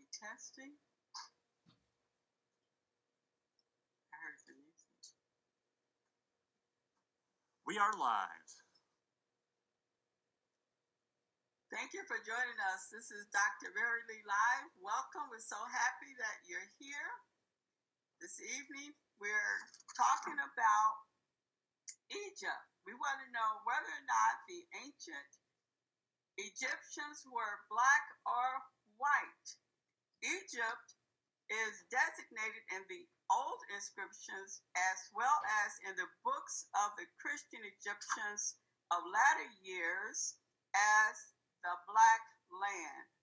Testing. I heard the music. We are live. Thank you for joining us. This is Dr. Mary Lee Live. Welcome. We're so happy that you're here. This evening, we're talking about Egypt. We want to know whether or not the ancient Egyptians were black or white. Egypt is designated in the old inscriptions as well as in the books of the Christian Egyptians of latter years as the Black Land,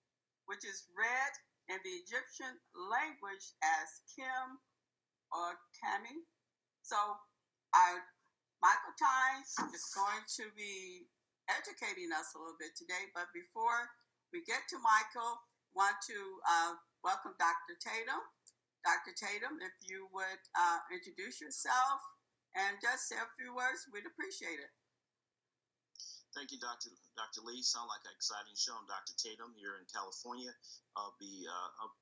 which is read in the Egyptian language as Kim or Kami. So Michael Tynes is going to be educating us a little bit today, but before we get to Michael, I want to welcome Dr. Tatum. Dr. Tatum, if you would introduce yourself and just say a few words, we'd appreciate it. Thank you, Dr. Lee. Sound like an exciting show. I'm Dr. Tatum here in California. I'll be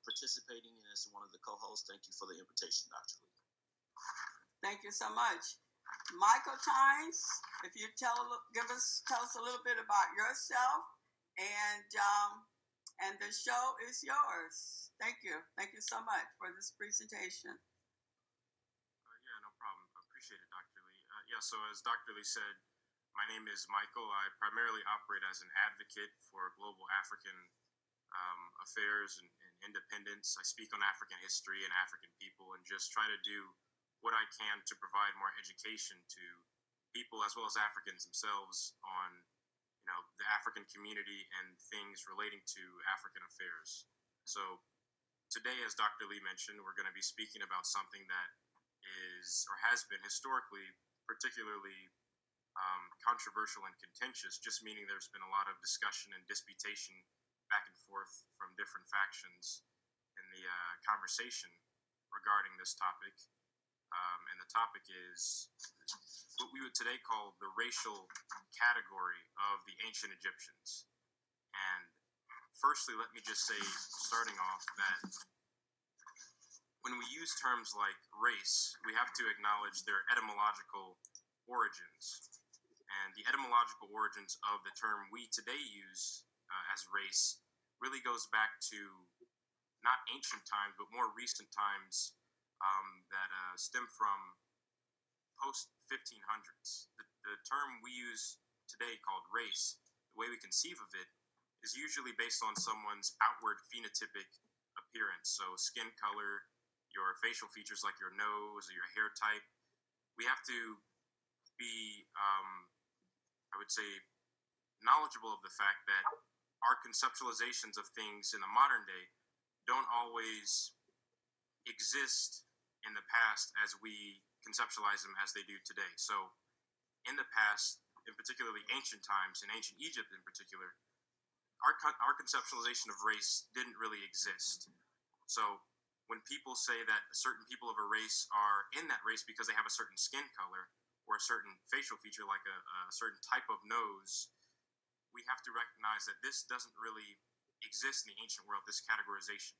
participating as one of the co-hosts. Thank you for the invitation, Dr. Lee. Thank you so much. Michael Tynes, if you tell us a little bit about yourself, and the show is yours. Thank you. Thank you so much for this presentation. Yeah, no problem. I appreciate it, Dr. Lee. So as Dr. Lee said, my name is Michael. I primarily operate as an advocate for global African affairs and independence. I speak on African history and African people and just try to do what I can to provide more education to people as well as Africans themselves on, the African community and things relating to African affairs. So today, as Dr. Lee mentioned, we're going to be speaking about something that is or has been historically particularly controversial and contentious, just meaning there's been a lot of discussion and disputation back and forth from different factions in the conversation regarding this topic. And the topic is what we would today call the racial category of the ancient Egyptians. And firstly, let me just say, starting off, that when we use terms like race, we have to acknowledge their etymological origins. And the etymological origins of the term we today use as race really goes back to not ancient times, but more recent times that stem from post-1500s. The term we use today called race, the way we conceive of it, is usually based on someone's outward phenotypic appearance. So skin color, your facial features like your nose or your hair type. We have to be, I would say, knowledgeable of the fact that our conceptualizations of things in the modern day don't always exist in the past as we conceptualize them as they do today. So in the past, in particularly ancient times, in ancient Egypt in particular, our conceptualization of race didn't really exist. So when people say that certain people of a race are in that race because they have a certain skin color or a certain facial feature like a certain type of nose, we have to recognize that this doesn't really exist in the ancient world, this categorization.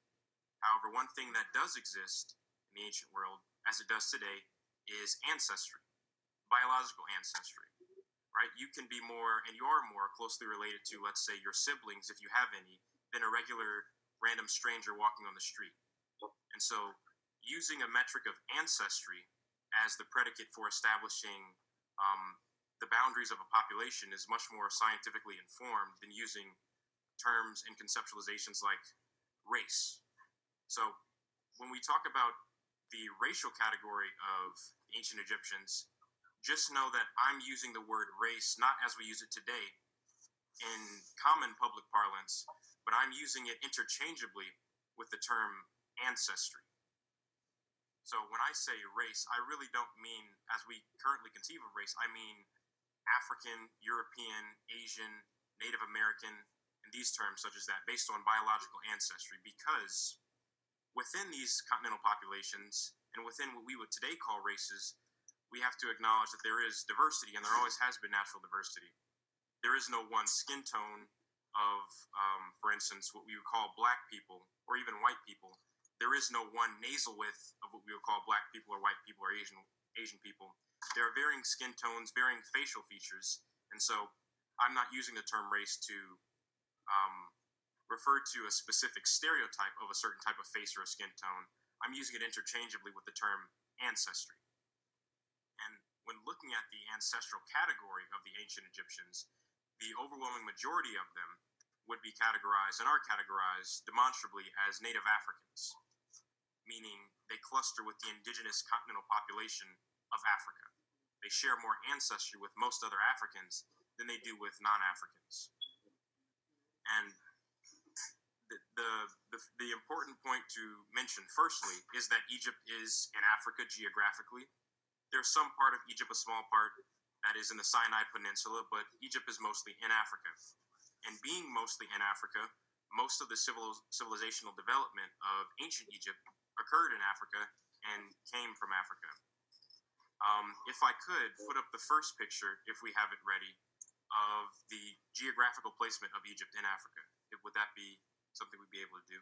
However, one thing that does exist in the ancient world, as it does today, is ancestry, biological ancestry, right? You can be more, and you are more closely related to, let's say, your siblings, if you have any, than a regular random stranger walking on the street. And so using a metric of ancestry as the predicate for establishing the boundaries of a population is much more scientifically informed than using terms and conceptualizations like race. So when we talk about the racial category of ancient Egyptians, just know that I'm using the word race not as we use it today in common public parlance, but I'm using it interchangeably with the term ancestry. So when I say race, I really don't mean, as we currently conceive of race, I mean African, European, Asian, Native American, and these terms such as that, based on biological ancestry, because within these continental populations and within what we would today call races, we have to acknowledge that there is diversity, and there always has been natural diversity. There is no one skin tone of, for instance, what we would call black people or even white people. There is no one nasal width of what we would call black people or white people or Asian people. There are varying skin tones, varying facial features, and so I'm not using the term race to refer to a specific stereotype of a certain type of face or a skin tone. I'm using it interchangeably with the term ancestry. And when looking at the ancestral category of the ancient Egyptians, the overwhelming majority of them would be categorized and are categorized demonstrably as Native Africans, meaning they cluster with the indigenous continental population of Africa. They share more ancestry with most other Africans than they do with non-Africans. And the important point to mention, firstly, is that Egypt is in Africa geographically. There's some part of Egypt, a small part, that is in the Sinai Peninsula, but Egypt is mostly in Africa. And being mostly in Africa, most of the civilizational development of ancient Egypt occurred in Africa and came from Africa. If I could put up the first picture, if we have it ready, of the geographical placement of Egypt in Africa, would that be something we'd be able to do?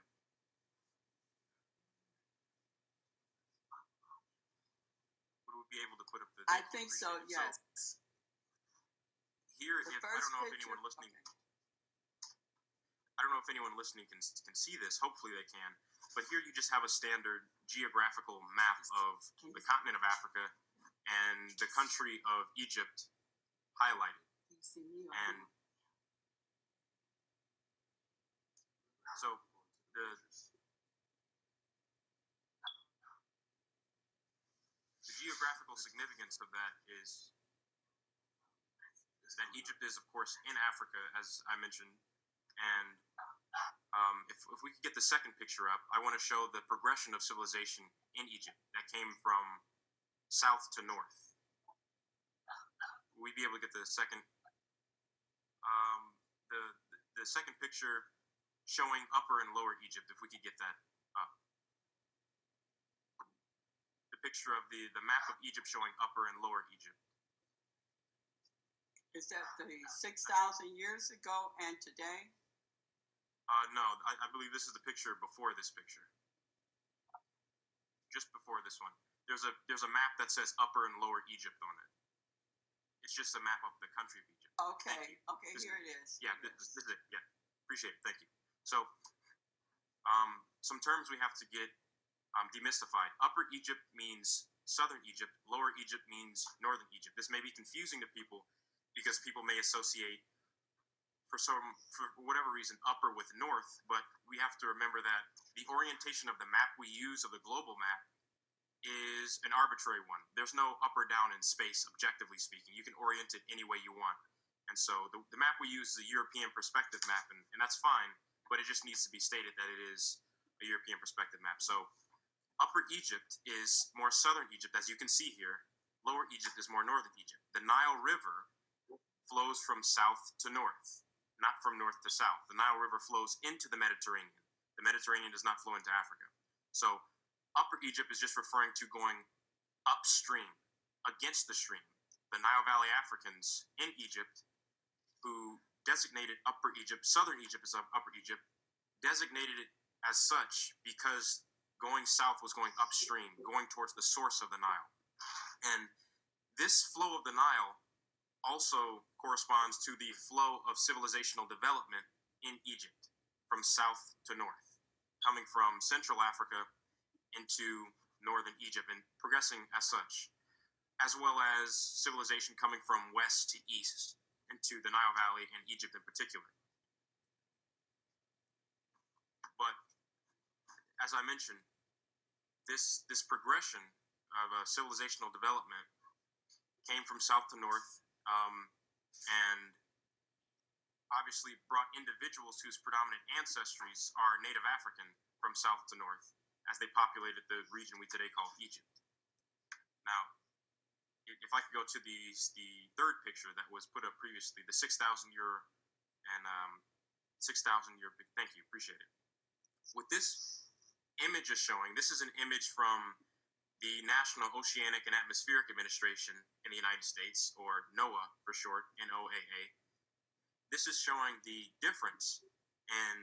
Would we be able to put up the? I think so. Yes. So here, if I don't know if anyone listening, I don't know if anyone listening can see this. Hopefully they can. But here you just have a standard geographical map of the continent of Africa and the country of Egypt highlighted. And so the geographical significance of that is that Egypt is, of course, in Africa, as I mentioned. And if we could get the second picture up, I want to show the progression of civilization in Egypt that came from south to north. Will we be able to get the second? The second picture showing Upper and Lower Egypt, if we could get that up. The picture of the map of Egypt showing Upper and Lower Egypt. Is that the 6,000 years ago and today? No, I believe this is the picture before this picture. Just before this one. There's a map that says Upper and Lower Egypt on it. It's just a map of the country of Egypt. Okay, here it is. Yeah, this is it. Yeah, appreciate it. Thank you. So, some terms we have to get demystified. Upper Egypt means southern Egypt. Lower Egypt means northern Egypt. This may be confusing to people because people may associate, for whatever reason, upper with north, but we have to remember that the orientation of the map we use, of the global map, is an arbitrary one. There's no up or down in space, objectively speaking. You can orient it any way you want. And so the map we use is a European perspective map, and that's fine, but it just needs to be stated that it is a European perspective map. So Upper Egypt is more southern Egypt, as you can see here. Lower Egypt is more northern Egypt. The Nile River flows from south to north, not from north to south. The Nile River flows into the Mediterranean. The Mediterranean does not flow into Africa. So Upper Egypt is just referring to going upstream, against the stream. The Nile Valley Africans in Egypt, who designated Upper Egypt, southern Egypt as Upper Egypt, designated it as such because going south was going upstream, going towards the source of the Nile. And this flow of the Nile also corresponds to the flow of civilizational development in Egypt from south to north, coming from Central Africa into northern Egypt and progressing as such, as well as civilization coming from west to east into the Nile Valley and Egypt in particular. But as I mentioned, this progression of civilizational development came from south to north, and obviously brought individuals whose predominant ancestries are Native African from south to north as they populated the region we today call Egypt. Now, if I could go to the third picture that was put up previously, the 6,000 year and 6,000 year. Thank you, appreciate it. What this image is showing, this is an image from the National Oceanic and Atmospheric Administration in the United States, or NOAA for short, NOAA. this is showing the difference in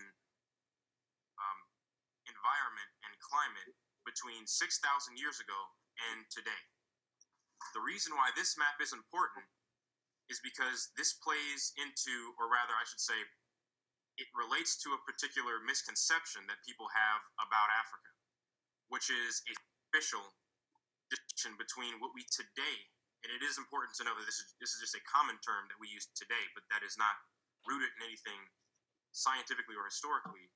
environment and climate between 6,000 years ago and today. The reason why this map is important is because this plays into, or rather, I should say, it relates to a particular misconception that people have about Africa, which is a official distinction between what we today, and it is important to know that this is just a common term that we use today, but that is not rooted in anything scientifically or historically.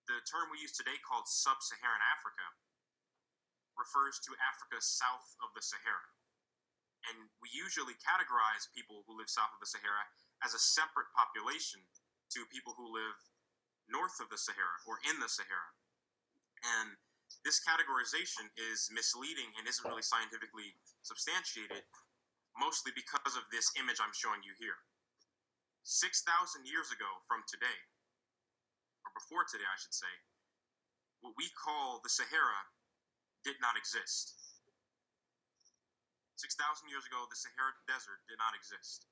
The term we use today, called sub-Saharan Africa, refers to Africa south of the Sahara. And we usually categorize people who live south of the Sahara as a separate population to people who live north of the Sahara or in the Sahara. And this categorization is misleading and isn't really scientifically substantiated, mostly because of this image I'm showing you here. 6,000 years ago from today, or before today, I should say, what we call the Sahara did not exist. 6,000 years ago, the Sahara Desert did not exist.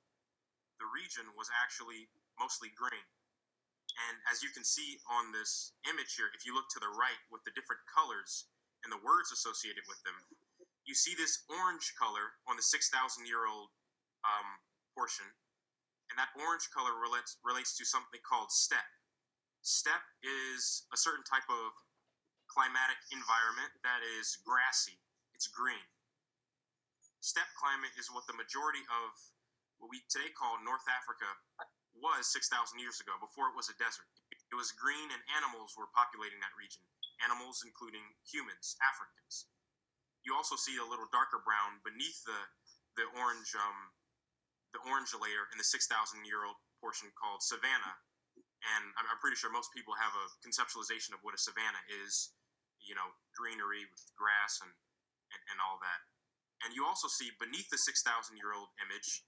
The region was actually mostly green. And as you can see on this image here, if you look to the right with the different colors and the words associated with them, you see this orange color on the 6,000-year-old portion. And that orange color relates to something called steppe. Steppe is a certain type of climatic environment that is grassy. It's green. Steppe climate is what the majority of what we today call North Africa was 6,000 years ago, before it was a desert. It was green, and animals were populating that region. Animals including humans, Africans. You also see a little darker brown beneath the orange layer in the 6,000-year-old portion called savanna. And I'm pretty sure most people have a conceptualization of what a savanna is, greenery with grass and all that. And you also see beneath the 6,000-year-old image,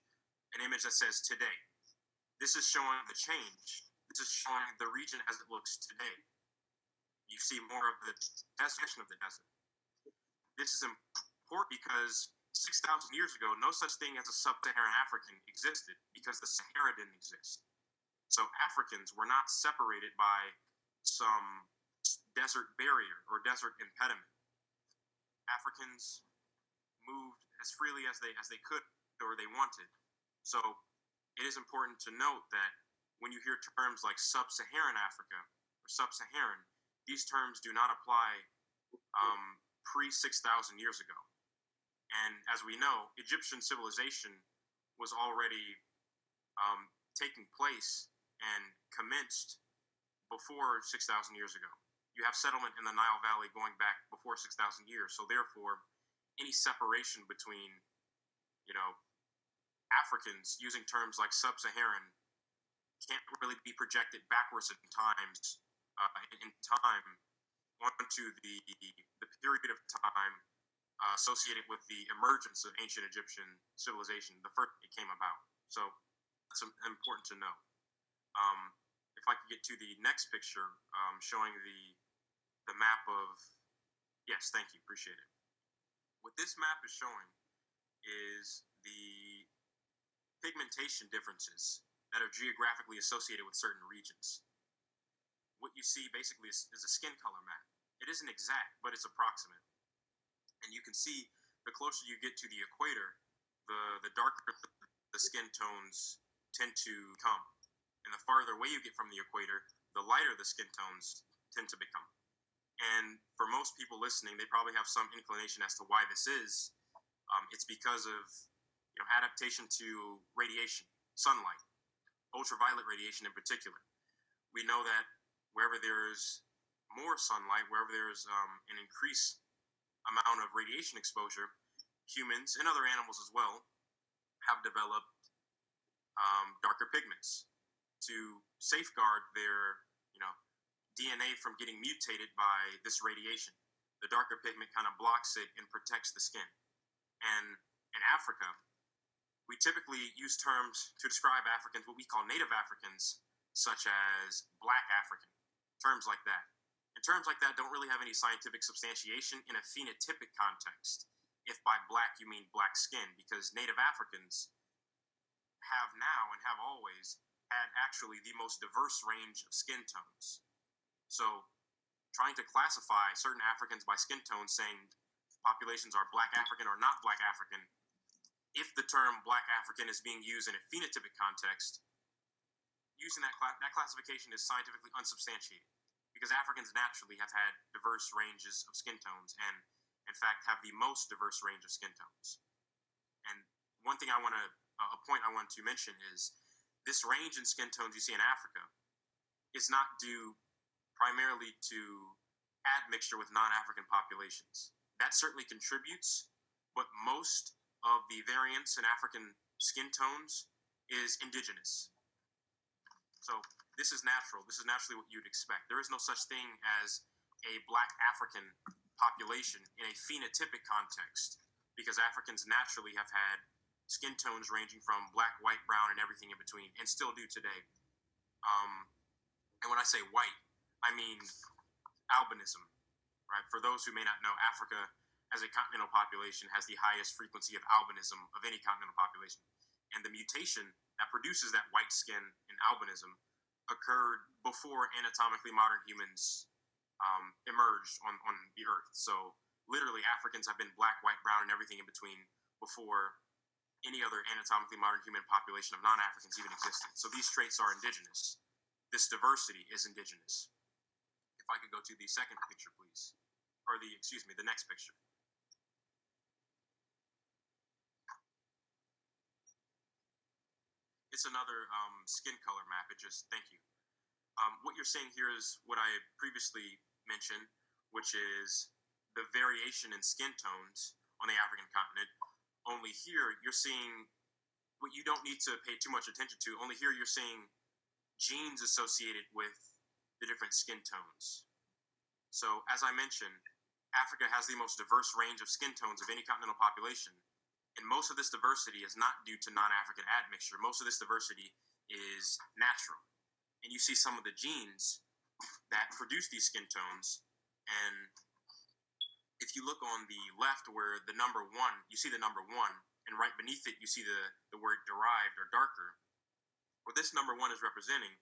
an image that says today. This is showing the change. This is showing the region as it looks today. You see more of the destination of the desert. This is important because 6,000 years ago, no such thing as a sub-Saharan African existed because the Sahara didn't exist. So Africans were not separated by some desert barrier or desert impediment. Africans moved as freely as they could or they wanted. So it is important to note that when you hear terms like sub-Saharan Africa or sub-Saharan, these terms do not apply pre-6,000 years ago. And as we know, Egyptian civilization was already taking place and commenced before 6,000 years ago. You have settlement in the Nile Valley going back before 6,000 years. So therefore, any separation between, Africans using terms like sub-Saharan can't really be projected backwards in time onto the period of time associated with the emergence of ancient Egyptian civilization, the first it came about. So that's important to know. If I could get to the next picture, showing the map of, yes, thank you, appreciate it. What this map is showing is the pigmentation differences that are geographically associated with certain regions. What you see basically is a skin color map. It isn't exact, but it's approximate. And you can see the closer you get to the equator, the darker the skin tones tend to become. And the farther away you get from the equator, the lighter the skin tones tend to become. And for most people listening, they probably have some inclination as to why this is. It's because of adaptation to radiation, sunlight, ultraviolet radiation in particular. We know that wherever there's more sunlight, wherever there's an increased amount of radiation exposure, humans and other animals as well have developed darker pigments to safeguard their DNA from getting mutated by this radiation. The darker pigment kind of blocks it and protects the skin. And in Africa, we typically use terms to describe Africans, what we call native Africans, such as Black African, terms like that. And terms like that don't really have any scientific substantiation in a phenotypic context, if by black you mean black skin, because native Africans have now and have always had actually the most diverse range of skin tones. So, trying to classify certain Africans by skin tone, saying populations are Black African or not Black African, if the term Black African is being used in a phenotypic context, using that classification is scientifically unsubstantiated, because Africans naturally have had diverse ranges of skin tones, and in fact have the most diverse range of skin tones. And one thing a point I want to mention is this range in skin tones you see in Africa is not due primarily to admixture with non-African populations. That certainly contributes, but most of the variance in African skin tones is indigenous. So this is natural. This is naturally what you'd expect. There is no such thing as a Black African population in a phenotypic context, because Africans naturally have had skin tones ranging from black, white, brown, and everything in between, and still do today. And when I say white, I mean albinism, right? For those who may not know, Africa as a continental population has the highest frequency of albinism of any continental population. And the mutation that produces that white skin in albinism occurred before anatomically modern humans emerged on the earth. So literally Africans have been black, white, brown, and everything in between before any other anatomically modern human population of non-Africans even existed. So these traits are indigenous. This diversity is indigenous. If I could go to the second picture, please. Or the next picture. It's another skin color map. Thank you. What you're seeing here is what I previously mentioned, which is the variation in skin tones on the African continent. Only here, you're seeing what you don't need to pay too much attention to. Only here, you're seeing genes associated with the different skin tones. So, as I mentioned, Africa has the most diverse range of skin tones of any continental population. And most of this diversity is not due to non-African admixture. Most of this diversity is natural. And you see some of the genes that produce these skin tones. And if you look on the left where the number 1, you see the number 1, and right beneath it you see the word derived or darker. What this number 1 is representing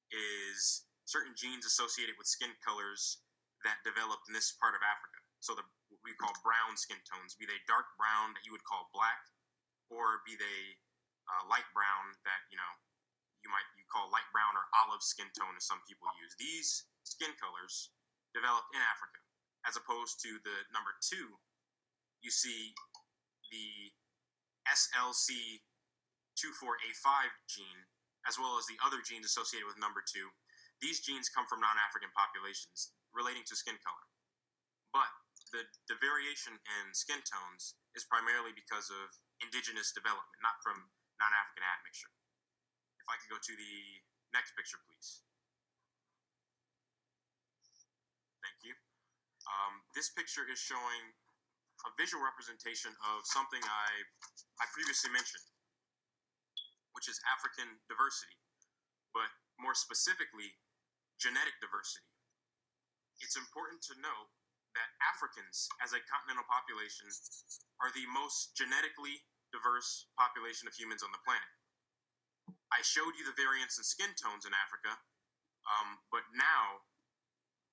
is certain genes associated with skin colors that developed in this part of Africa. So what we call brown skin tones, be they dark brown that you would call black, or be they light brown that you call light brown or olive skin tone, as some people use. These skin colors developed in Africa, as opposed to the number 2. You see the SLC24A5 gene, as well as the other genes associated with number 2. These genes come from non-African populations relating to skin color. But the variation in skin tones is primarily because of indigenous development, not from non-African admixture. If I could go to the next picture, please. Thank you. This picture is showing a visual representation of something I previously mentioned, which is African diversity, but more specifically, genetic diversity. It's important to note that Africans, as a continental population, are the most genetically diverse population of humans on the planet. I showed you the variance in skin tones in Africa, but now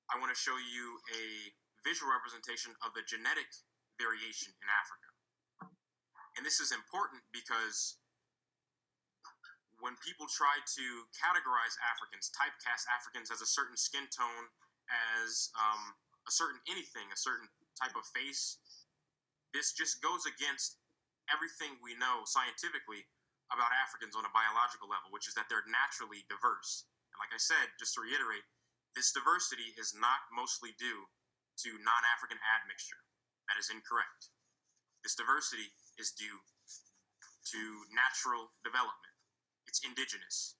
I want to show you a visual representation of the genetic variation in Africa. And this is important because when people try to categorize Africans, typecast Africans as a certain skin tone, as a certain anything, a certain type of face, this just goes against everything we know scientifically about Africans on a biological level, which is that they're naturally diverse. And like I said, just to reiterate, this diversity is not mostly due to non-African admixture. That is incorrect. This diversity is due to natural development. It's indigenous.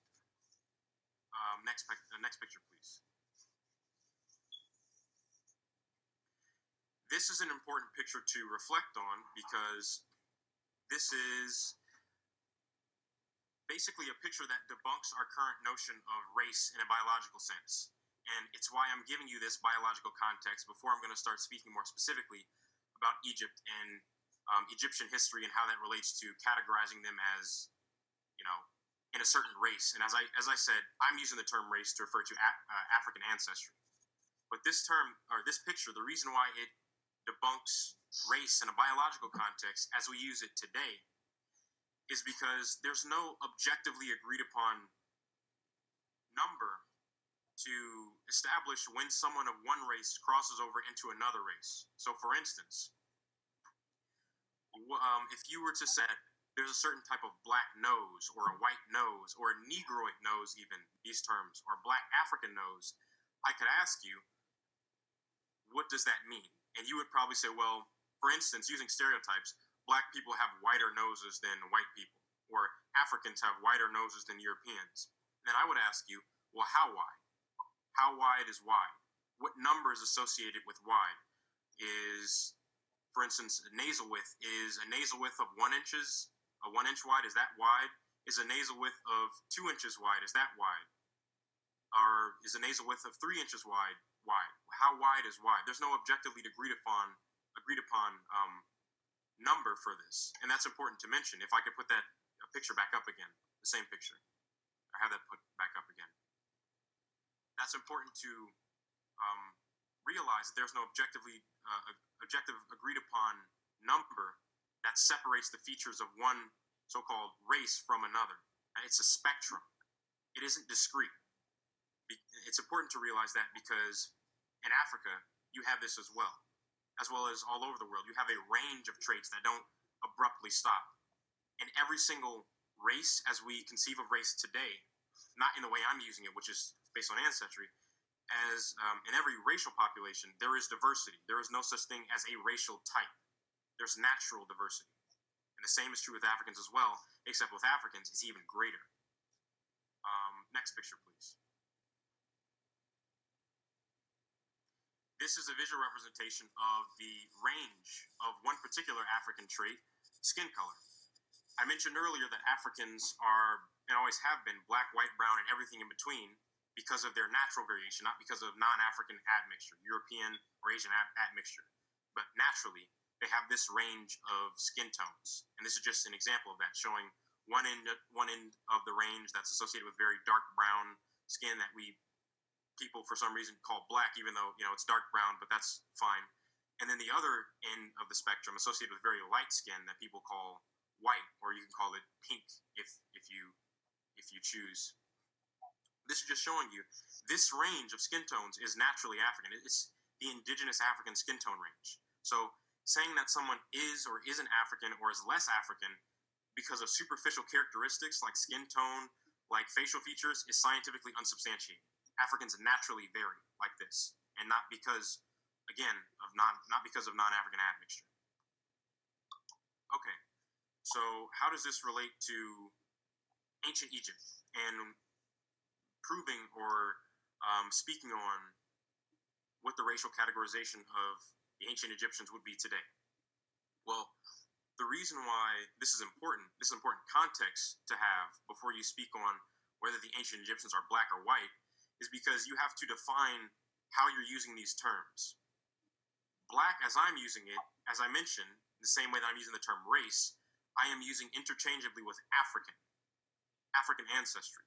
Next picture, please. This is an important picture to reflect on because this is basically a picture that debunks our current notion of race in a biological sense. And it's why I'm giving you this biological context before I'm going to start speaking more specifically about Egypt and Egyptian history and how that relates to categorizing them as, in a certain race. And as I said, I'm using the term race to refer to African ancestry. But this term, or this picture, the reason why it debunks race in a biological context as we use it today is because there's no objectively agreed upon number to establish when someone of one race crosses over into another race. So, for instance, if you were to say there's a certain type of black nose or a white nose or a negroid nose, even these terms, or black African nose, I could ask you, what does that mean? And you would probably say, well, for instance, using stereotypes, black people have wider noses than white people, or Africans have wider noses than Europeans. And then I would ask you, well, how wide? How wide is wide? What number is associated with wide? Is, for instance, nasal width. Is a nasal width of 1 inch wide? Is that wide? Is a nasal width of 2 inches wide? Is that wide? Or is a nasal width of 3 inches wide? Wide. How wide is wide? There's no objectively agreed upon number for this, and that's important to mention. If I could put that picture back up again, the same picture, I have that put back up again. That's important to realize that there's no objective agreed upon number that separates the features of one so-called race from another. It's a spectrum. It isn't discrete. It's important to realize that because in Africa, you have this as well as all over the world. You have a range of traits that don't abruptly stop. In every single race, as we conceive of race today, not in the way I'm using it, which is based on ancestry, as in every racial population, there is diversity. There is no such thing as a racial type. There's natural diversity. And the same is true with Africans as well, except with Africans, it's even greater. Next picture, please. This is a visual representation of the range of one particular African trait, skin color. I mentioned earlier that Africans are, and always have been, black, white, brown, and everything in between because of their natural variation, not because of non-African admixture, European or Asian admixture. But naturally, they have this range of skin tones. And this is just an example of that, showing one end of the range that's associated with very dark brown skin that people for some reason call black, even though it's dark brown, but that's fine. And then the other end of the spectrum associated with very light skin that people call white, or you can call it pink if you choose. This is just showing you this range of skin tones is naturally African. It's the indigenous African skin tone range. So saying that someone is or isn't African or is less African because of superficial characteristics like skin tone, like facial features, is scientifically unsubstantiated. Africans naturally vary like this, and not because, again, not because of non-African admixture. Okay, so how does this relate to ancient Egypt and proving or speaking on what the racial categorization of the ancient Egyptians would be today? Well, the reason why this is important context to have before you speak on whether the ancient Egyptians are black or white, is because you have to define how you're using these terms. Black, as I'm using it, as I mentioned, the same way that I'm using the term race, I am using interchangeably with African ancestry,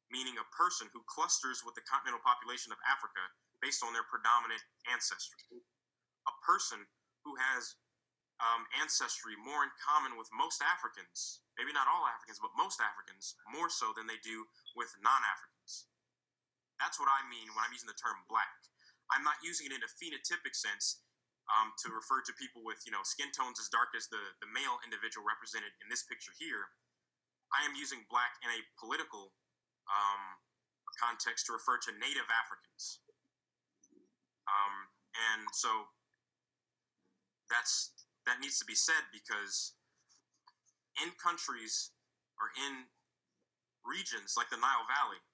meaning a person who clusters with the continental population of Africa based on their predominant ancestry. A person who has ancestry more in common with most Africans, maybe not all Africans, but most Africans, more so than they do with non-Africans. That's what I mean when I'm using the term black. I'm not using it in a phenotypic sense to refer to people with skin tones as dark as the male individual represented in this picture here. I am using black in a political context to refer to native Africans. And so that needs to be said, because in countries or in regions like the Nile Valley,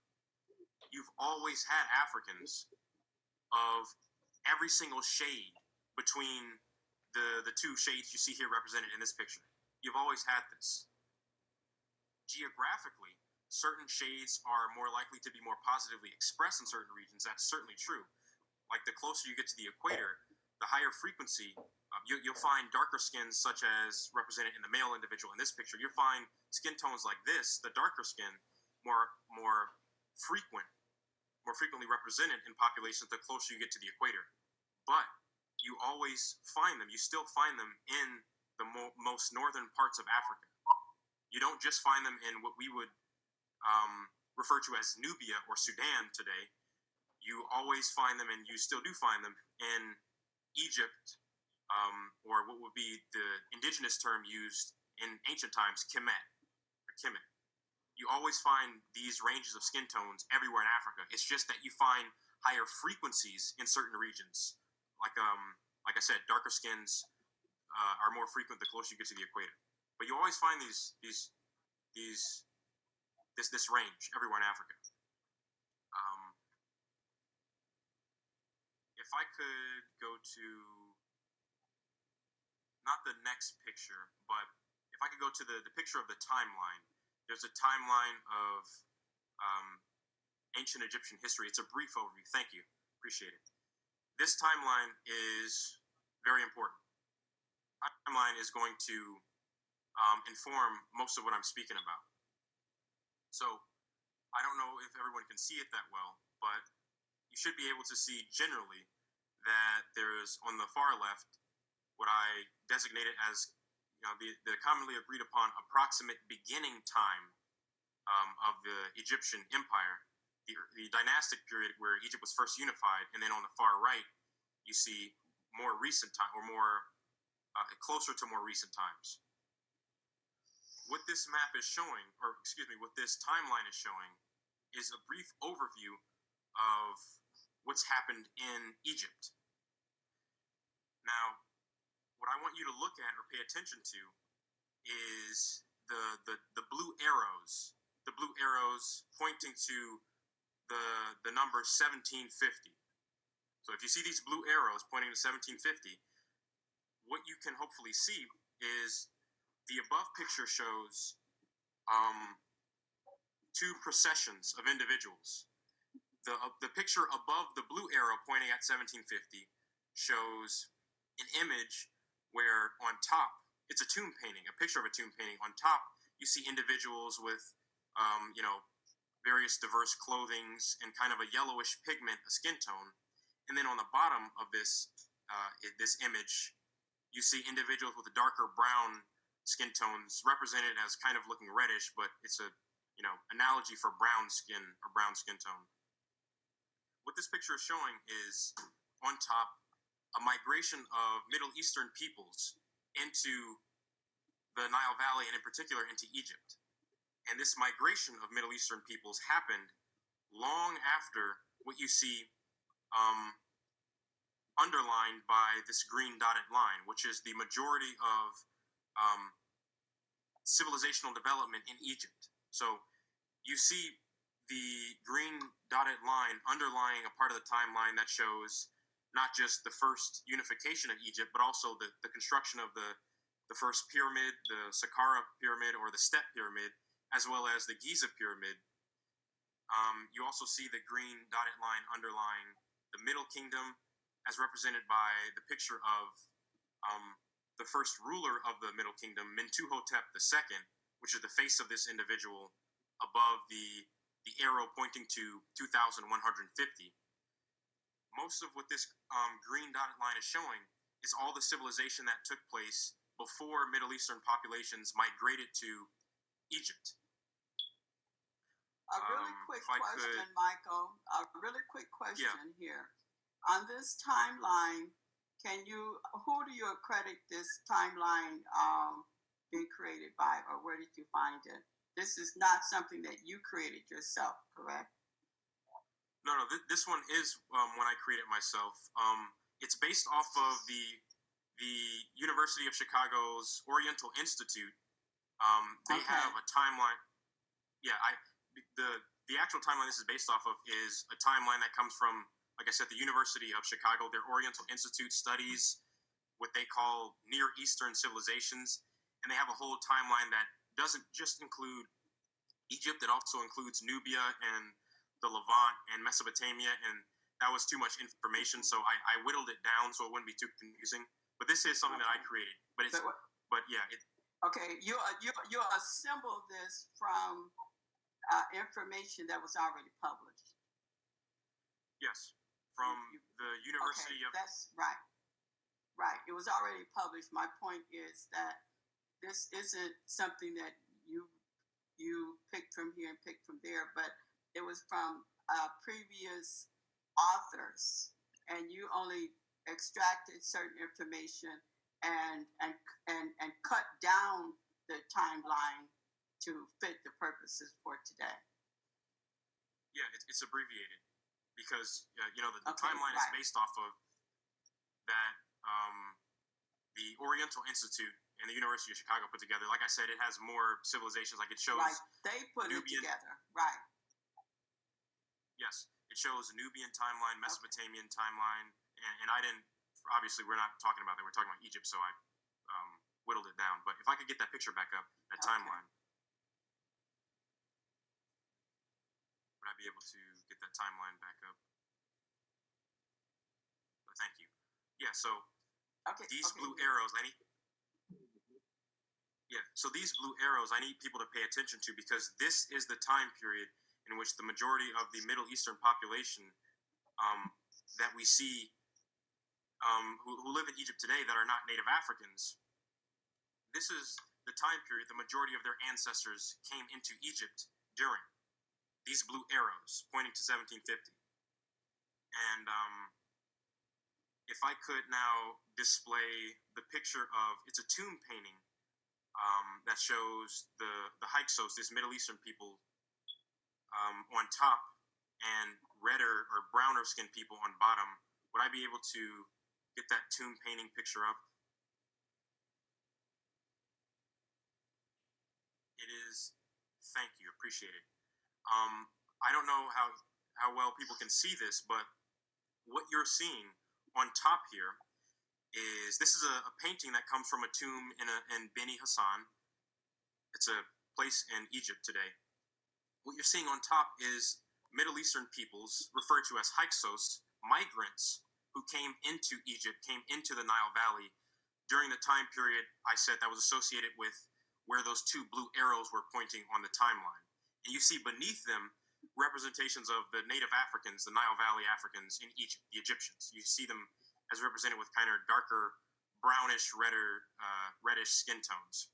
you've always had Africans of every single shade between the two shades you see here represented in this picture. You've always had this. Geographically, certain shades are more likely to be more positively expressed in certain regions. That's certainly true. Like the closer you get to the equator, the higher frequency, you'll find darker skins, such as represented in the male individual in this picture. You'll find skin tones like this, the darker skin, more frequently represented in populations the closer you get to the equator. But you always find them. You still find them in the most northern parts of Africa. You don't just find them in what we would refer to as Nubia or Sudan today. You always find them, and you still do find them, in Egypt, or what would be the indigenous term used in ancient times, Kemet, or Kemet. You always find these ranges of skin tones everywhere in Africa. It's just that you find higher frequencies in certain regions. Like I said, darker skins are more frequent the closer you get to the equator. But you always find this range everywhere in Africa. If I could go to not the next picture, but if I could go to the picture of the timeline. There's a timeline of ancient Egyptian history. It's a brief overview. Thank you. Appreciate it. This timeline is very important. Timeline is going to inform most of what I'm speaking about. So I don't know if everyone can see it that well, but you should be able to see generally that there's on the far left what I designated as the commonly agreed upon approximate beginning time of the Egyptian Empire, the dynastic period where Egypt was first unified, and then on the far right you see more recent time, or more closer to more recent times. What this map is showing, or excuse me, what this timeline is showing, is a brief overview of what's happened in Egypt. Now, what I want you to look at or pay attention to is the blue arrows. The blue arrows pointing to the number 1750. So if you see these blue arrows pointing to 1750, what you can hopefully see is the above picture shows two processions of individuals. The picture above the blue arrow pointing at 1750 shows an image where on top, it's a tomb painting, a picture of a tomb painting. On top, you see individuals with, various diverse clothings and kind of a yellowish pigment, a skin tone. And then on the bottom of this image, you see individuals with a darker brown skin tones represented as kind of looking reddish, but it's a, analogy for brown skin or brown skin tone. What this picture is showing is, on top, a migration of Middle Eastern peoples into the Nile Valley, and in particular into Egypt. And this migration of Middle Eastern peoples happened long after what you see underlined by this green dotted line, which is the majority of civilizational development in Egypt. So you see the green dotted line underlying a part of the timeline that shows not just the first unification of Egypt, but also the construction of the first pyramid, the Saqqara pyramid or the Step pyramid, as well as the Giza pyramid. You also see the green dotted line underlying the Middle Kingdom, as represented by the picture of the first ruler of the Middle Kingdom, Mentuhotep II, which is the face of this individual above the arrow pointing to 2150. Most of what this green dotted line is showing is all the civilization that took place before Middle Eastern populations migrated to Egypt. A really quick question, Michael. A really quick question here. On this timeline, who do you accredit this timeline being created by, or where did you find it? This is not something that you created yourself, correct? No, this one is one I created myself. It's based off of the University of Chicago's Oriental Institute. They have a timeline. Yeah, the actual timeline this is based off of is a timeline that comes from, like I said, the University of Chicago. Their Oriental Institute studies what they call Near Eastern civilizations, and they have a whole timeline that doesn't just include Egypt. It also includes Nubia and the Levant and Mesopotamia, and that was too much information, so I whittled it down so it wouldn't be too confusing. But this is something that I created. But you assemble this from information that was already published. Yes, from the University Okay, of. that's right. Right. It was already published. My point is that this isn't something that you picked from here and picked from there, but it was from previous authors, and you only extracted certain information and cut down the timeline to fit the purposes for today. Yeah, it's abbreviated because the Okay, timeline right. is based off of that the Oriental Institute and the University of Chicago put together. Like I said, it has more civilizations. Like it shows. Right. They put it Nubian. together. Right. Yes, it shows a Nubian timeline, Mesopotamian timeline, and I didn't. Obviously, we're not talking about that. We're talking about Egypt, so I whittled it down. But if I could get that picture back up, that timeline, would I be able to get that timeline back up? Oh, thank you. Yeah. So. Okay. These okay. blue arrows, so these blue arrows I need people to pay attention to because this is the time period in which the majority of the Middle Eastern population that we see who live in Egypt today that are not Native Africans. This is the time period the majority of their ancestors came into Egypt during. These blue arrows pointing to 1750. And if I could now display the picture of, it's a tomb painting that shows the Hyksos, this Middle Eastern people, on top, and redder or browner skinned people on bottom. Would I be able to get that tomb painting picture up? It is. Thank you, appreciate it. I don't know how well people can see this, but what you're seeing on top here is this is a painting that comes from a tomb in Beni Hassan. It's a place in Egypt today. What you're seeing on top is Middle Eastern peoples referred to as Hyksos, migrants who came into Egypt, came into the Nile Valley during the time period I said that was associated with where those two blue arrows were pointing on the timeline. And you see beneath them representations of the native Africans, the Nile Valley Africans in Egypt, the Egyptians. You see them as represented with kind of darker, brownish, reddish skin tones.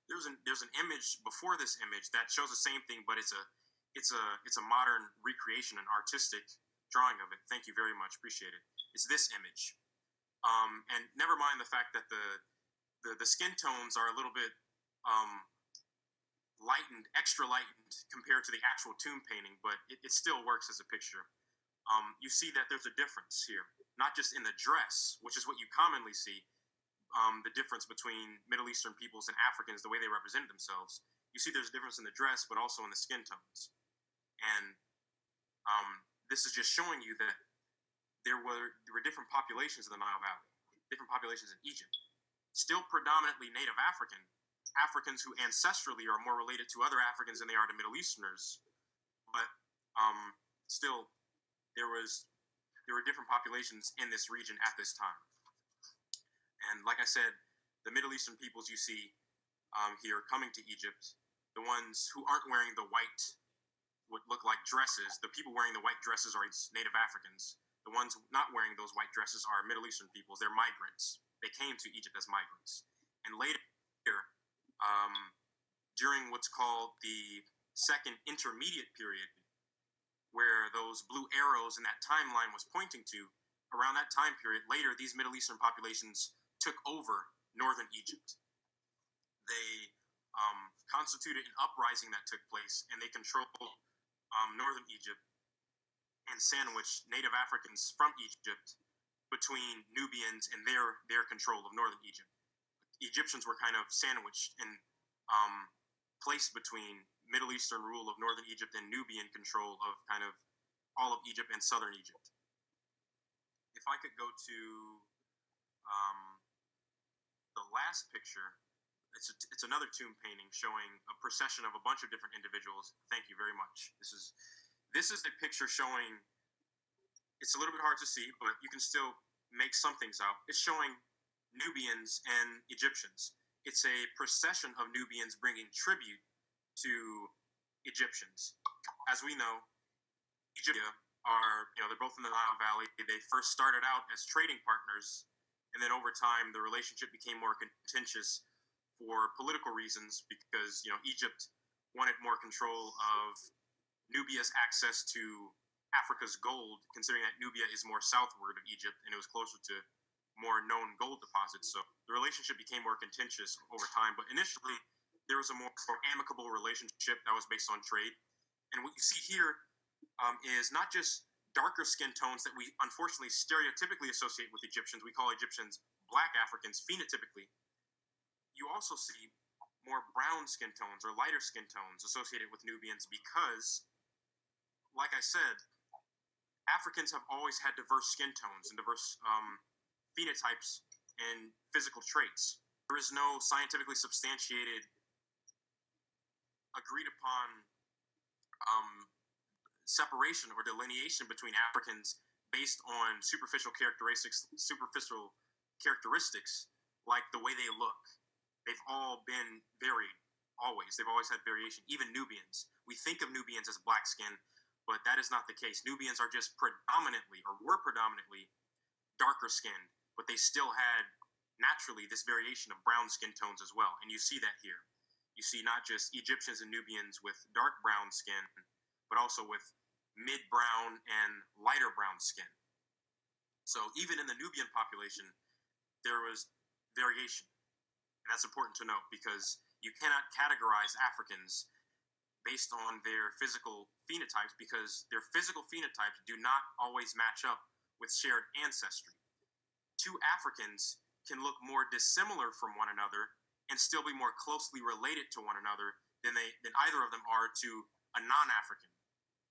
There's an image before this image that shows the same thing, but it's a modern recreation, an artistic drawing of it. Thank you very much, appreciate it. It's this image, and never mind the fact that the skin tones are a little bit lightened, extra lightened compared to the actual tomb painting, but it still works as a picture. You see that there's a difference here, not just in the dress, which is what you commonly see, the difference between Middle Eastern peoples and Africans, the way they represented themselves. You see there's a difference in the dress, but also in the skin tones. And this is just showing you that there were different populations in the Nile Valley, different populations in Egypt, still predominantly Native Africans who ancestrally are more related to other Africans than they are to Middle Easterners, but still there were different populations in this region at this time. And like I said, the Middle Eastern peoples you see here coming to Egypt, the ones who aren't wearing the white, what look like dresses, the people wearing the white dresses are Native Africans. The ones not wearing those white dresses are Middle Eastern peoples. They're migrants. They came to Egypt as migrants. And later, during what's called the Second Intermediate Period, where those blue arrows in that timeline was pointing to, around that time period, later these Middle Eastern populations took over northern Egypt. They constituted an uprising that took place, and they controlled northern Egypt and sandwiched Native Africans from Egypt between Nubians and their control of northern Egypt. Egyptians were kind of sandwiched and placed between Middle Eastern rule of northern Egypt and Nubian control of kind of all of Egypt and southern Egypt. If I could go to the last picture, it's another tomb painting showing a procession of a bunch of different individuals. Thank you very much. This is a picture showing, it's a little bit hard to see, but you can still make some things out. It's showing Nubians and Egyptians. It's a procession of Nubians bringing tribute to Egyptians. As we know, Egypt are, they're both in the Nile Valley. They first started out as trading partners, and then over time, the relationship became more contentious for political reasons because, Egypt wanted more control of Nubia's access to Africa's gold, considering that Nubia is more southward of Egypt and it was closer to more known gold deposits. So the relationship became more contentious over time, but initially there was a more amicable relationship that was based on trade. And what you see here is not just darker skin tones that we unfortunately stereotypically associate with Egyptians. We call Egyptians black Africans phenotypically. You also see more brown skin tones or lighter skin tones associated with Nubians because, like I said, Africans have always had diverse skin tones and diverse phenotypes and physical traits. There is no scientifically substantiated, agreed upon separation or delineation between Africans based on superficial characteristics like the way they look. They've all been varied, always. They've always had variation, even Nubians. We think of Nubians as black skin, but that is not the case. Nubians are just were predominantly darker skinned, but they still had naturally this variation of brown skin tones as well. And you see that here. You see not just Egyptians and Nubians with dark brown skin, but also with mid-brown and lighter brown skin. So even in the Nubian population, there was variation. And that's important to note because you cannot categorize Africans based on their physical phenotypes because their physical phenotypes do not always match up with shared ancestry. Two Africans can look more dissimilar from one another and still be more closely related to one another than either of them are to a non-African.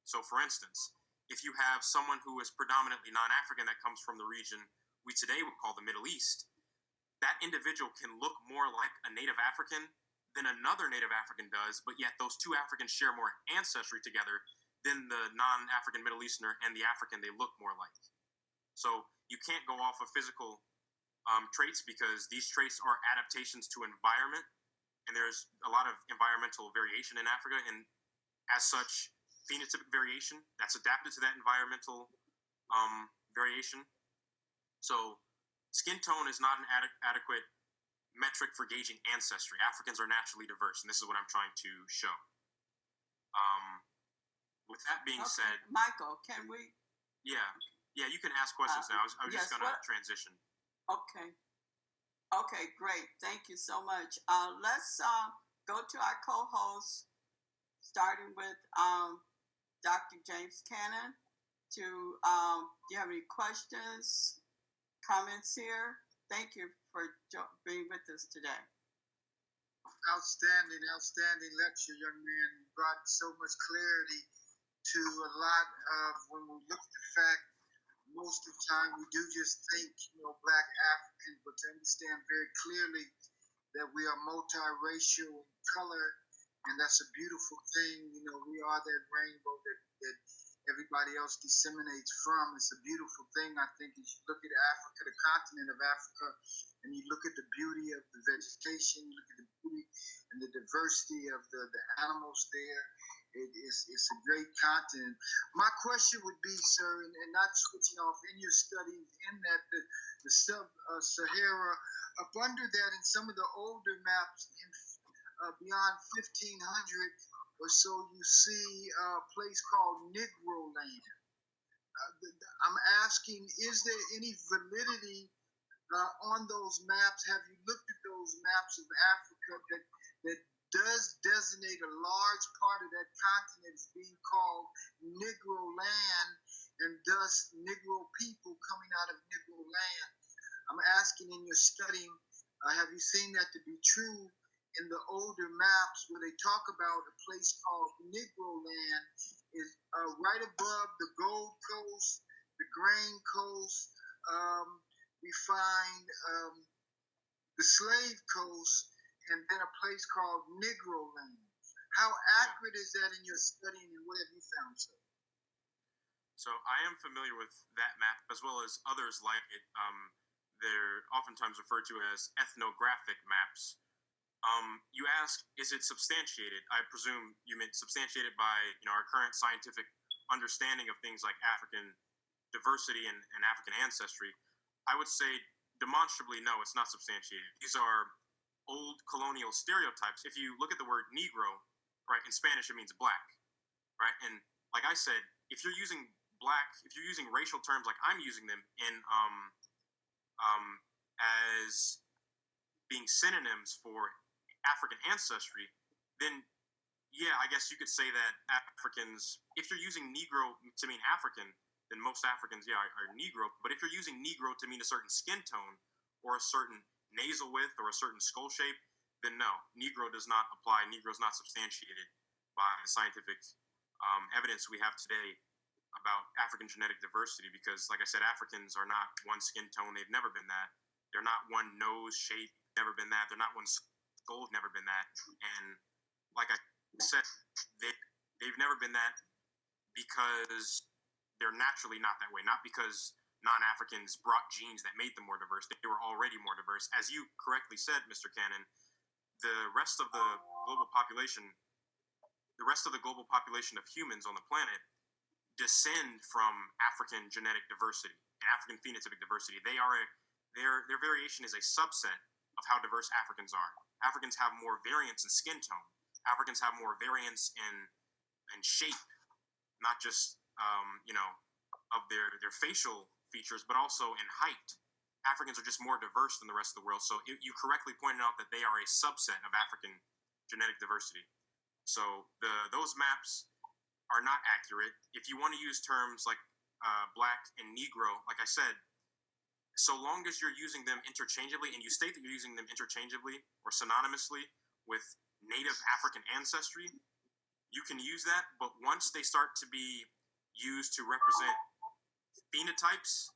So, for instance, if you have someone who is predominantly non-African that comes from the region we today would call the Middle East, that individual can look more like a native African than another native African does, but yet those two Africans share more ancestry together than the non-African Middle Easterner and the African they look more like. So you can't go off of physical traits because these traits are adaptations to environment, and there's a lot of environmental variation in Africa, and as such, phenotypic variation that's adapted to that environmental variation. So skin tone is not an adequate metric for gauging ancestry. Africans are naturally diverse, and this is what I'm trying to show. With that being said, Michael, can we? Yeah, you can ask questions now. I was just going to transition. Okay, great. Thank you so much. Let's go to our co-host, starting with Dr. James Cannon. Do you have any questions, comments here? Thank you for being with us today. Outstanding lecture, young man. You brought so much clarity to a lot of when we look at the fact most of the time we do just think, black Africans, but to understand very clearly that we are multiracial in color, and that's a beautiful thing. We are that rainbow that everybody else disseminates from. It's a beautiful thing, I think, as you look at Africa, the continent of Africa, and you look at the beauty of the vegetation, you look at the beauty and the diversity of the animals there. It's a great continent. My question would be, sir, and not switching off in your studies, in that the sub-Sahara, up under that in some of the older maps beyond 1500 or so, you see a place called Negro Land. I'm asking, is there any validity on those maps? Have you looked at those maps of Africa that does designate a large part of that continent as being called Negro Land, and thus Negro people coming out of Negro Land? I'm asking, in your studying, have you seen that to be true in the older maps where they talk about a place called Negro Land is right above the Gold Coast, the Grain Coast. We find the Slave Coast, and then a place called Negro Land. How accurate is that in your studying, and what have you found, sir? So I am familiar with that map as well as others like it. They're oftentimes referred to as ethnographic maps, You ask, is it substantiated? I presume you meant substantiated by our current scientific understanding of things like African diversity and African ancestry. I would say demonstrably no, it's not substantiated. These are old colonial stereotypes. If you look at the word Negro, right, in Spanish it means black, right? And like I said, if you're using racial terms like I'm using them in as being synonyms for African ancestry, then yeah, I guess you could say that Africans, if you're using Negro to mean African, then most Africans, yeah, are Negro. But if you're using Negro to mean a certain skin tone or a certain nasal width or a certain skull shape, then no, Negro does not apply. Negro is not substantiated by the scientific evidence we have today about African genetic diversity because, like I said, Africans are not one skin tone. They've never been that. They're not one nose shape. Never been that. They're not one skull. Never been that. And like I said, they've never been that because they're naturally not that way. Not because non-Africans brought genes that made them more diverse. They were already more diverse. As you correctly said, Mr. Cannon, the rest of the global population of humans on the planet descend from African genetic diversity and African phenotypic diversity. Their variation is a subset of how diverse Africans are. Africans have more variance in skin tone. Africans have more variance in shape, not just of their facial features, but also in height. Africans are just more diverse than the rest of the world. So you correctly pointed out that they are a subset of African genetic diversity. So those maps are not accurate. If you want to use terms like black and Negro, like I said, so long as you're using them interchangeably, and you state that you're using them interchangeably or synonymously with Native African ancestry, you can use that. But once they start to be used to represent phenotypes,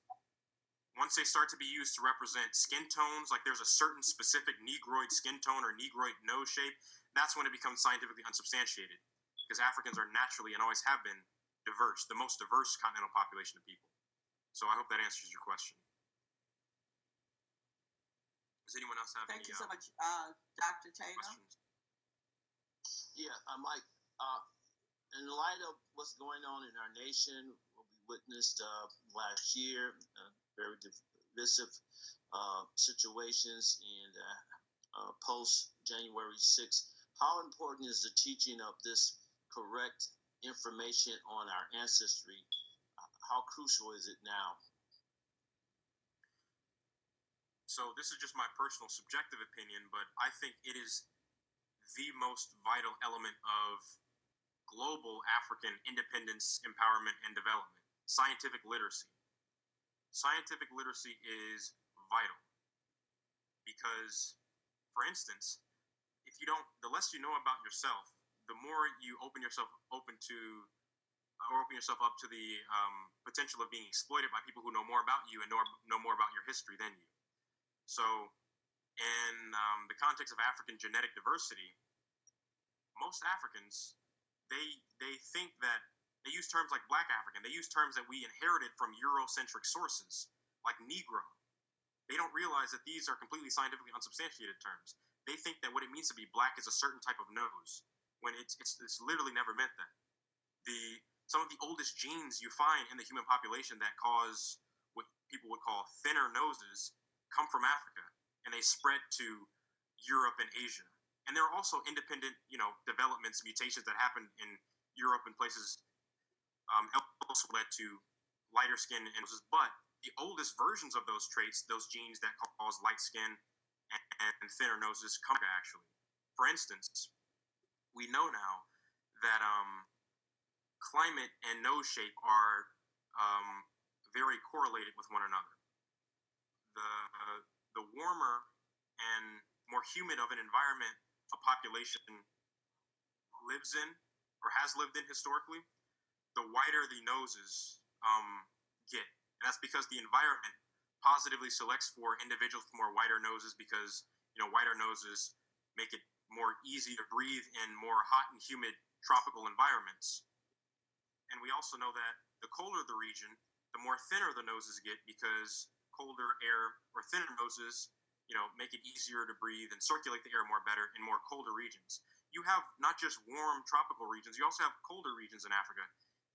once they start to be used to represent skin tones, like there's a certain specific Negroid skin tone or Negroid nose shape, that's when it becomes scientifically unsubstantiated. Because Africans are naturally and always have been diverse, the most diverse continental population of people. So I hope that answers your question. Does anyone else have Thank any you so much, Dr. Tatum. questions? Yeah, Mike, in light of what's going on in our nation, what we witnessed last year, very divisive situations and post January 6th, how important is the teaching of this correct information on our ancestry? How crucial is it now? So this is just my personal subjective opinion, but I think it is the most vital element of global African independence, empowerment, and development. Scientific literacy. Scientific literacy is vital because, for instance, the less you know about yourself, the more you open yourself up to the potential of being exploited by people who know more about you and know more about your history than you. So, in the context of African genetic diversity, most Africans, they think that they use terms like Black African. They use terms that we inherited from Eurocentric sources, like Negro. They don't realize that these are completely scientifically unsubstantiated terms. They think that what it means to be black is a certain type of nose, when it's literally never meant that. Some of the oldest genes you find in the human population that cause what people would call thinner noses come from Africa, and they spread to Europe and Asia. And there are also independent, developments, mutations that happened in Europe and places also led to lighter skin and noses. But the oldest versions of those traits, those genes that cause light skin and thinner noses, come back actually. For instance, we know now that climate and nose shape are very correlated with one another. The warmer and more humid of an environment a population lives in or has lived in historically, the wider the noses get. And that's because the environment positively selects for individuals with more wider noses because, wider noses make it more easy to breathe in more hot and humid tropical environments. And we also know that the colder the region, the more thinner the noses get because colder air or thinner noses make it easier to breathe and circulate the air more better in more colder regions. You have not just warm tropical regions, you also have colder regions in Africa,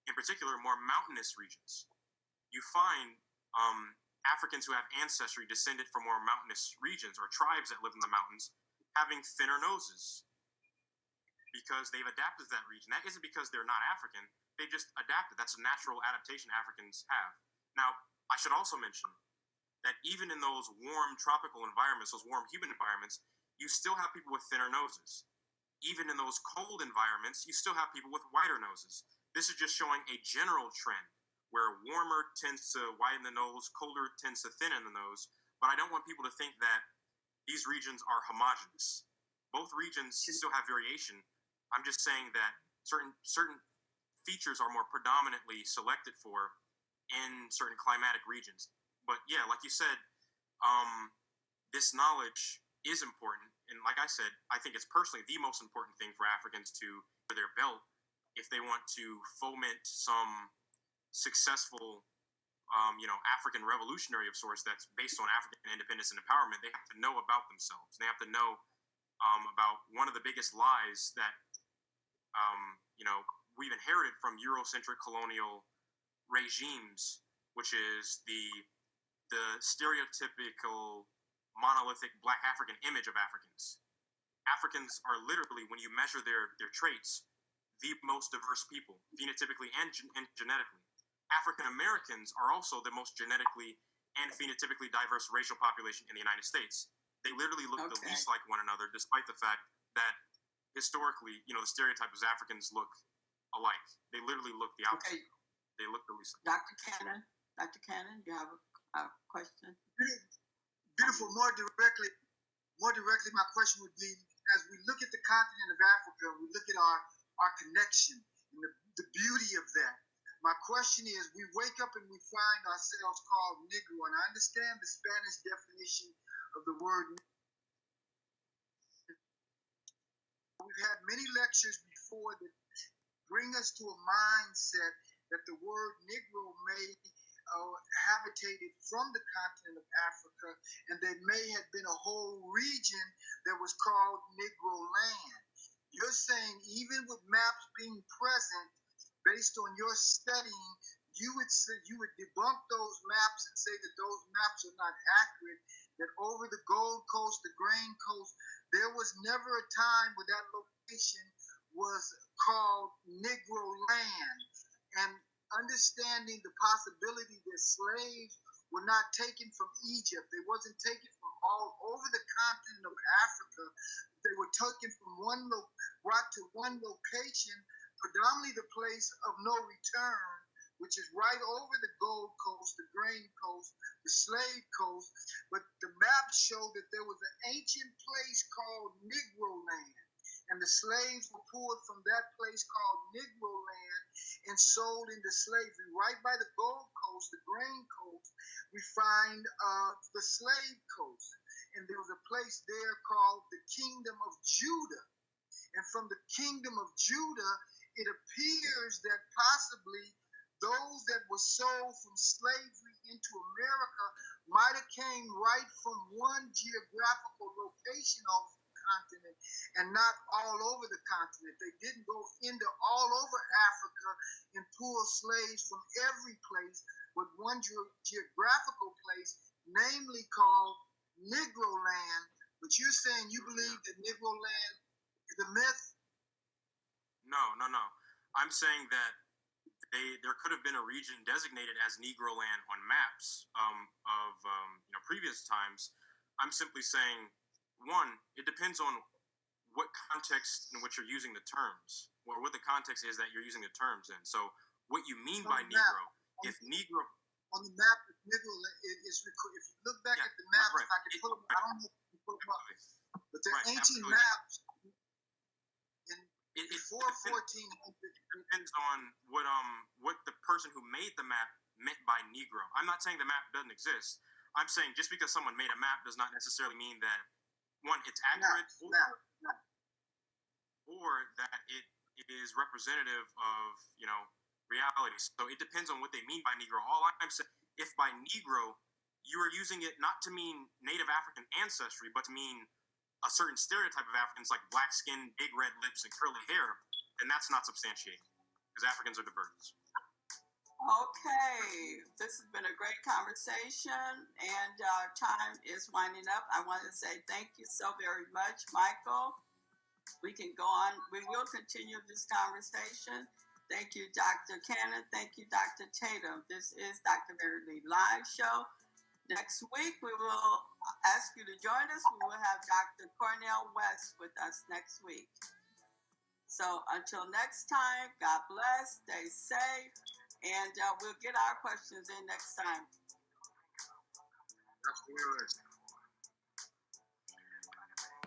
in particular more mountainous regions. You find Africans who have ancestry descended from more mountainous regions or tribes that live in the mountains having thinner noses because they've adapted to that region. That isn't because they're not African, they've just adapted. That's a natural adaptation Africans have. Now, I should also mention that even in those warm tropical environments, those warm humid environments, you still have people with thinner noses. Even in those cold environments, you still have people with wider noses. This is just showing a general trend where warmer tends to widen the nose, colder tends to thinnen the nose. But I don't want people to think that these regions are homogeneous. Both regions still have variation. I'm just saying that certain features are more predominantly selected for in certain climatic regions. But yeah, like you said, this knowledge is important. And like I said, I think it's personally the most important thing for Africans to wear their belt if they want to foment some successful, African revolutionary of sorts that's based on African independence and empowerment. They have to know about themselves. They have to know about one of the biggest lies that, we've inherited from Eurocentric colonial regimes, which is the stereotypical monolithic Black African image of Africans. Africans are literally, when you measure their traits, the most diverse people, phenotypically and genetically. African Americans are also the most genetically and phenotypically diverse racial population in the United States. They literally look the least like one another, despite the fact that historically, the stereotype is Africans look alike. They literally look the opposite. Okay. They look the least alike. Dr. Cannon, you have a question? Beautiful. More directly, my question would be, as we look at the continent of Africa, we look at our connection and the beauty of that. My question is, we wake up and we find ourselves called Negro, and I understand the Spanish definition of the word. We've had many lectures before that bring us to a mindset that the word Negro may habitated from the continent of Africa, and there may have been a whole region that was called Negro land. You're saying even with maps being present, based on your studying, you would debunk those maps and say that those maps are not accurate, that over the Gold Coast, the Grain Coast, there was never a time where that location was called Negro land. And understanding the possibility that slaves were not taken from Egypt. They wasn't taken from all over the continent of Africa. They were taken from brought to one location, predominantly the place of no return, which is right over the Gold Coast, the Grain Coast, the Slave Coast. But the maps show that there was an ancient place called Negro land. And the slaves were pulled from that place called Negro land and sold into slavery. Right by the Gold Coast, the Grain Coast, we find the Slave Coast. And there was a place there called the Kingdom of Judah. And from the Kingdom of Judah, it appears that possibly those that were sold from slavery into America might have came right from one geographical location of continent and not all over the continent. They didn't go into all over Africa and pull slaves from every place, but one geographical place, namely called Negro land. But you're saying you believe that Negro land is a myth? No. I'm saying that there could have been a region designated as Negro land on maps of previous times. I'm simply saying, one, it depends on what context in which you're using the terms, or what the context is that you're using the terms in. So what you mean by Negro, if Negro... On the map, Negro is, if you look back at the maps, right. I can pull them, I don't know if you can pull them up, but they're ancient maps. Before 1400, depends on what the person who made the map meant by Negro. I'm not saying the map doesn't exist. I'm saying just because someone made a map does not necessarily mean that, one, it's accurate, or that it is representative of reality. So it depends on what they mean by Negro. All I'm saying, if by Negro you are using it not to mean Native African ancestry, but to mean a certain stereotype of Africans like black skin, big red lips, and curly hair, then that's not substantiated because Africans are diverse. Okay, this has been a great conversation, and our time is winding up. I want to say thank you so very much, Michael. We can go on. We will continue this conversation. Thank you, Dr. Cannon. Thank you, Dr. Tatum. This is Dr. Mary Lee Live Show. Next week, we will ask you to join us. We will have Dr. Cornell West with us next week. So until next time, God bless, stay safe, and we'll get our questions in next time. Absolutely.